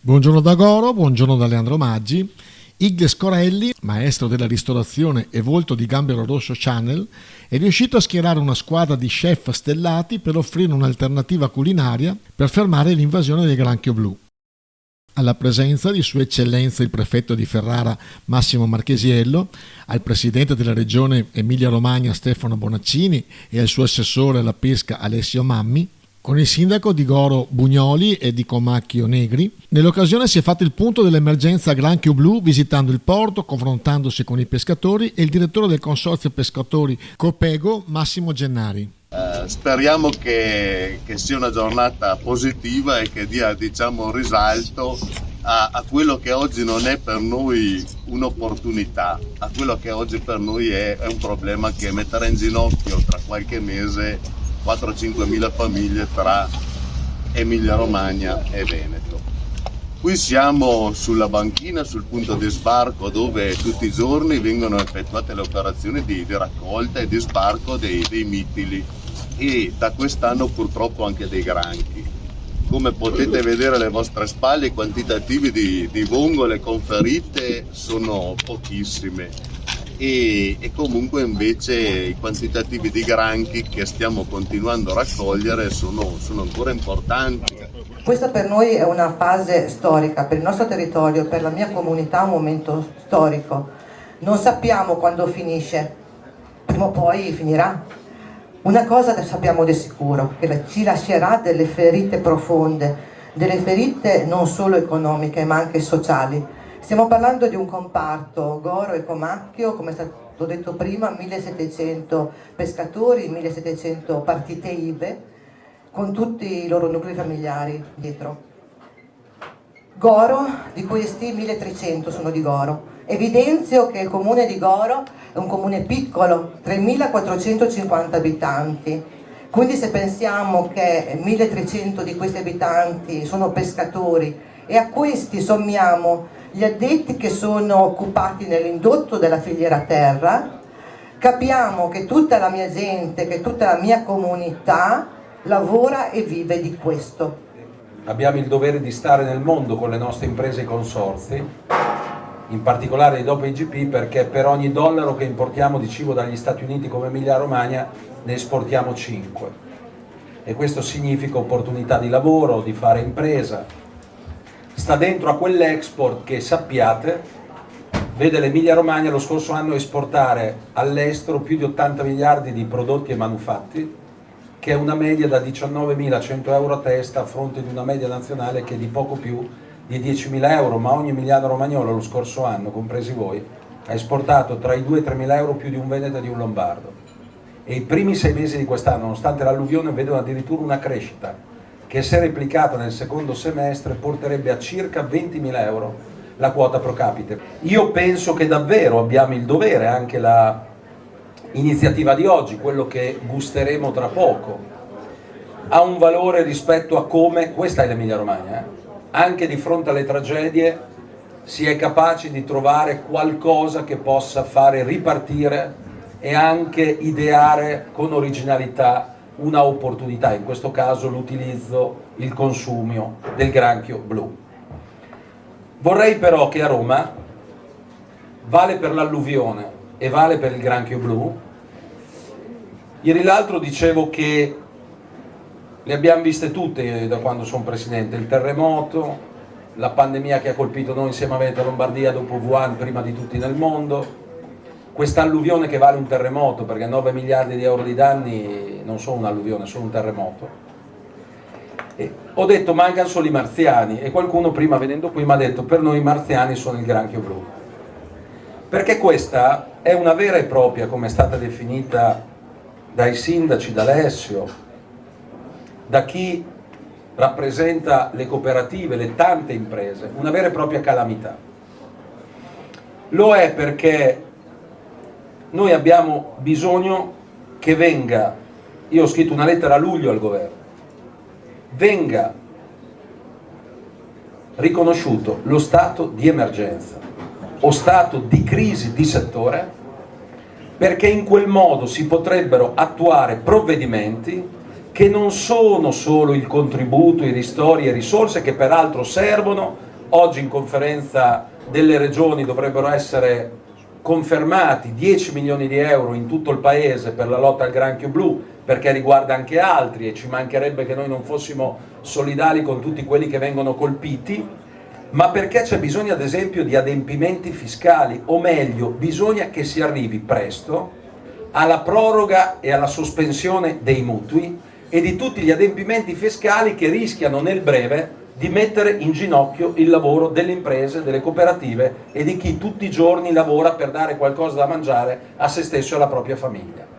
Buongiorno da Goro, buongiorno da Leandro Maggi. Igles Corelli, maestro della ristorazione e volto di Gambero Rosso Channel, è riuscito a schierare una squadra di chef stellati per offrire un'alternativa culinaria per fermare l'invasione del granchio blu. Alla presenza di Sua Eccellenza il prefetto di Ferrara Massimo Marchesiello, al presidente della regione Emilia-Romagna Stefano Bonaccini e al suo assessore alla pesca Alessio Mammi, con il sindaco di Goro Bugnoli e di Comacchio Negri. Nell'occasione si è fatto il punto dell'emergenza granchio blu visitando il porto, confrontandosi con i pescatori e il direttore del consorzio pescatori Copego Massimo Gennari. Speriamo che sia una giornata positiva e che dia risalto a quello che oggi non è per noi un'opportunità, a quello che oggi per noi è un problema che metterà in ginocchio tra qualche mese 4-5 mila famiglie tra Emilia Romagna e Veneto. Qui siamo sulla banchina, sul punto di sbarco dove tutti i giorni vengono effettuate le operazioni di raccolta e di sbarco dei mitili e da quest'anno purtroppo anche dei granchi. Come potete vedere alle vostre spalle, i quantitativi di vongole conferite sono pochissime e comunque invece i quantitativi di granchi che stiamo continuando a raccogliere sono ancora importanti. Questa per noi è una fase storica, per il nostro territorio, per la mia comunità un momento storico. Non sappiamo quando finisce, prima o poi finirà. Una cosa sappiamo di sicuro, che ci lascerà delle ferite profonde, delle ferite non solo economiche ma anche sociali. Stiamo parlando di un comparto, Goro e Comacchio, come è stato detto prima, 1700 pescatori, 1700 partite IVE, con tutti i loro nuclei familiari dietro. Goro, di questi 1300 sono di Goro. Evidenzio che il comune di Goro è un comune piccolo, 3450 abitanti, quindi se pensiamo che 1300 di questi abitanti sono pescatori e a questi sommiamo gli addetti che sono occupati nell'indotto della filiera terra, capiamo che tutta la mia gente, che tutta la mia comunità lavora e vive di questo. Abbiamo il dovere di stare nel mondo con le nostre imprese e consorzi, in particolare i WIGP, perché per ogni dollaro che importiamo di cibo dagli Stati Uniti come Emilia Romagna ne esportiamo 5 e questo significa opportunità di lavoro, di fare impresa. Sta dentro a quell'export che, sappiate, vede l'Emilia Romagna lo scorso anno esportare all'estero più di 80 miliardi di prodotti e manufatti, che è una media da 19.100 euro a testa a fronte di una media nazionale che è di poco più di 10.000 euro, ma ogni emiliano romagnolo lo scorso anno, compresi voi, ha esportato tra i 2 e i 3.000 euro più di un veneto e di un lombardo. E i primi 6 mesi di quest'anno, nonostante l'alluvione, vedono addirittura una crescita che, se replicata nel secondo semestre, porterebbe a circa 20.000 euro la quota pro capite. Io penso che davvero abbiamo il dovere, anche la iniziativa di oggi, quello che gusteremo tra poco, ha un valore rispetto a come, questa è l'Emilia Romagna, anche di fronte alle tragedie si è capaci di trovare qualcosa che possa fare ripartire e anche ideare con originalità una opportunità, in questo caso l'utilizzo, il consumo del granchio blu. Vorrei però che a Roma, vale per l'alluvione e vale per il granchio blu, ieri l'altro dicevo che le abbiamo viste tutte da quando sono presidente, il terremoto, la pandemia che ha colpito noi insieme a Veneto e Lombardia dopo Wuhan, prima di tutti nel mondo, questa alluvione che vale un terremoto, perché 9 miliardi di euro di danni non sono un'alluvione, sono un terremoto. E ho detto mancano solo i marziani e qualcuno prima venendo qui mi ha detto per noi i marziani sono il granchio blu. Perché questa è una vera e propria, come è stata definita dai sindaci, da Alessio, da chi rappresenta le cooperative, le tante imprese, una vera e propria calamità. Lo è perché noi abbiamo bisogno che venga, io ho scritto una lettera a luglio al governo, venga riconosciuto lo stato di emergenza o stato di crisi di settore, perché in quel modo si potrebbero attuare provvedimenti che non sono solo il contributo, i ristori e risorse che peraltro servono Oggi in conferenza delle regioni dovrebbero essere confermati 10 milioni di euro in tutto il paese per la lotta al granchio blu, perché riguarda anche altri e ci mancherebbe che noi non fossimo solidali con tutti quelli che vengono colpiti, ma perché c'è bisogno ad esempio di adempimenti fiscali, o meglio bisogna che si arrivi presto alla proroga e alla sospensione dei mutui e di tutti gli adempimenti fiscali che rischiano nel breve di mettere in ginocchio il lavoro delle imprese, delle cooperative e di chi tutti i giorni lavora per dare qualcosa da mangiare a se stesso e alla propria famiglia.